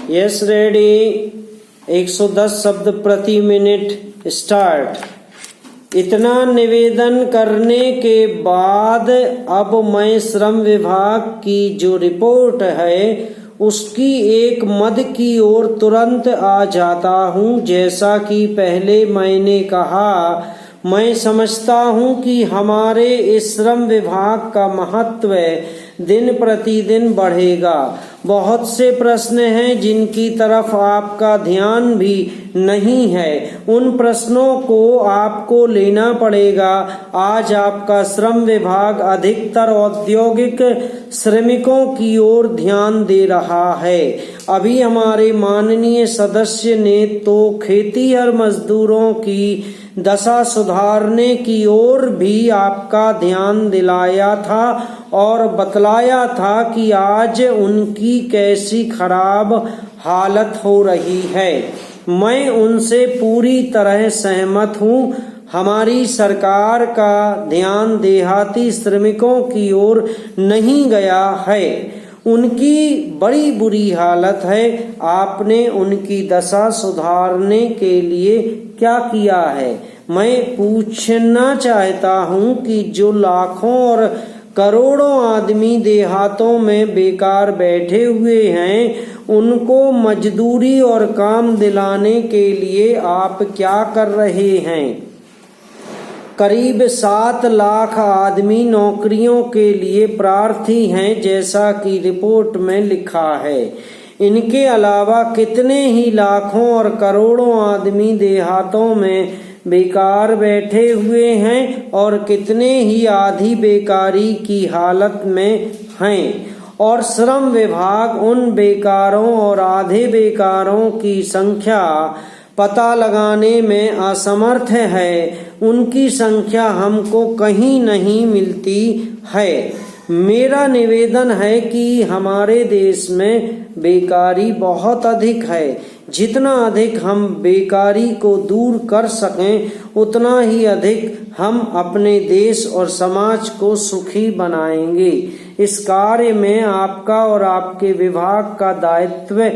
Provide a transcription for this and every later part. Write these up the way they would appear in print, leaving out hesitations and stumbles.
Yes ready. 110 शब्द प्रति minute start. इतना निवेदन करने के बाद अब मैं श्रम विभाग की जो रिपोर्ट है उसकी एक मद की ओर तुरंत आ जाता हूँ। जैसा कि पहले मैंने कहा, मैं समझता हूँ कि हमारे इस श्रम विभाग का महत्व दिन प्रतिदिन बढ़ेगा। बहुत से प्रश्न हैं जिनकी तरफ आपका ध्यान भी नहीं है, उन प्रश्नों को आपको लेना पड़ेगा। आज आपका श्रम विभाग अधिकतर औद्योगिक श्रमिकों की ओर ध्यान दे रहा है। अभी हमारे माननीय सदस्य ने तो खेतीहर मजदूरों की दशा सुधारने की ओर भी आपका ध्यान दिलाया था और बतलाया था कि आज उनकी कैसी खराब हालत हो रही है। मैं उनसे पूरी तरह सहमत हूँ। हमारी सरकार का ध्यान देहाती श्रमिकों की ओर नहीं गया है, उनकी बड़ी बुरी हालत है। आपने उनकी दशा सुधारने के लिए क्या किया है? मैं पूछना चाहता हूँ कि जो लाखों और करोड़ों आदमी देहातों में बेकार बैठे हुए हैं, उनको मजदूरी और काम दिलाने के लिए आप क्या कर रहे हैं? करीब 7 लाख आदमी नौकरियों के लिए प्रार्थी हैं, जैसा कि रिपोर्ट में लिखा है। इनके अलावा कितने ही लाखों और करोड़ों आदमी देहातों में बेकार बैठे हुए हैं और कितने ही आधी बेकारी की हालत में हैं। और श्रम विभाग उन बेकारों और आधे बेकारों की संख्या पता लगाने में असमर्थ है। उनकी संख्या हमको कहीं नहीं मिलती है। मेरा निवेदन है कि हमारे देश में बेकारी बहुत अधिक है। जितना अधिक हम बेकारी को दूर कर सकें, उतना ही अधिक हम अपने देश और समाज को सुखी बनाएंगे। इस कार्य में आपका और आपके विभाग का दायित्व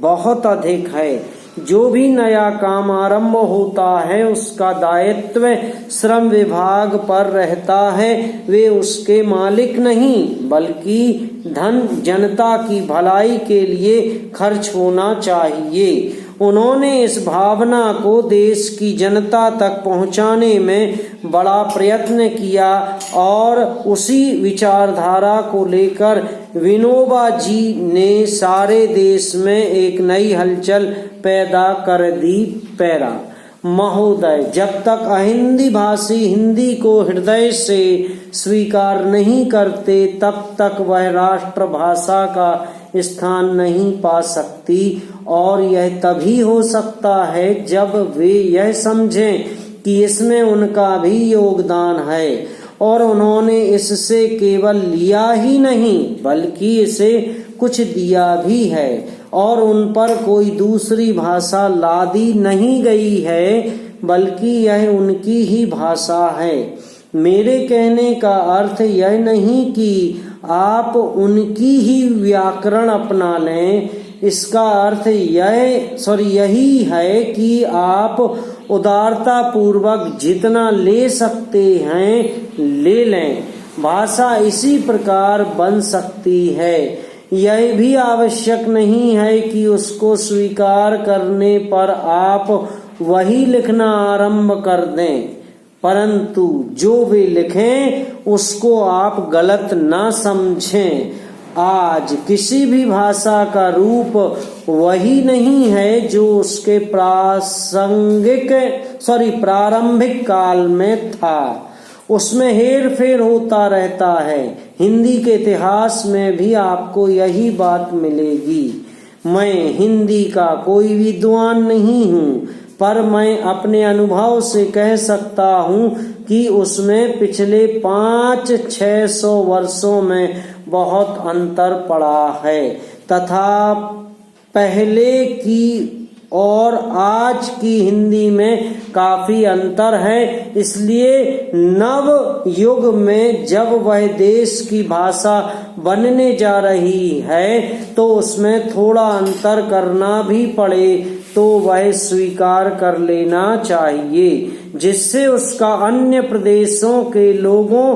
बहुत अधिक है। जो भी नया काम आरंभ होता है उसका दायित्व श्रम विभाग पर रहता है। वे उसके मालिक नहीं, बल्कि धन जनता की भलाई के लिए खर्च होना चाहिए। उन्होंने इस भावना को देश की जनता तक पहुंचाने में बड़ा प्रयत्न किया और उसी विचारधारा को लेकर विनोबा जी ने सारे देश में एक नई हलचल पैदा कर दी। पैरा महोदय, जब तक अहिंदी भाषी हिंदी को हृदय से स्वीकार नहीं करते, तब तक वह राष्ट्रभाषा का स्थान नहीं पा सकती। और यह तभी हो सकता है जब वे यह समझें कि इसमें उनका भी योगदान है और उन्होंने इससे केवल लिया ही नहीं बल्कि इसे कुछ दिया भी है और उन पर कोई दूसरी भाषा लादी नहीं गई है, बल्कि यह उनकी ही भाषा है। मेरे कहने का अर्थ यह नहीं कि आप उनकी ही व्याकरण अपना लें। इसका अर्थ यही है कि आप उदारता पूर्वक जितना ले सकते हैं ले लें। भाषा इसी प्रकार बन सकती है। यह भी आवश्यक नहीं है कि उसको स्वीकार करने पर आप वही लिखना आरंभ कर दें, परंतु जो वे लिखें उसको आप गलत ना समझें। आज किसी भी भाषा का रूप वही नहीं है जो उसके प्रारंभिक काल में था। उसमें हेर फेर होता रहता है। हिंदी के इतिहास में भी आपको यही बात मिलेगी। मैं हिंदी का कोई विद्वान नहीं हूँ, पर मैं अपने अनुभव से कह सकता हूँ कि उसमें पिछले 500-600 वर्षों में बहुत अंतर पड़ा है तथा पहले की और आज की हिंदी में काफी अंतर है। इसलिए नव युग में जब वह देश की भाषा बनने जा रही है तो उसमें थोड़ा अंतर करना भी पड़े तो वह स्वीकार कर लेना चाहिए, जिससे उसका अन्य प्रदेशों के लोगों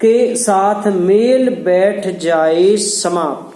के साथ मेल बैठ जाए। समाप्त।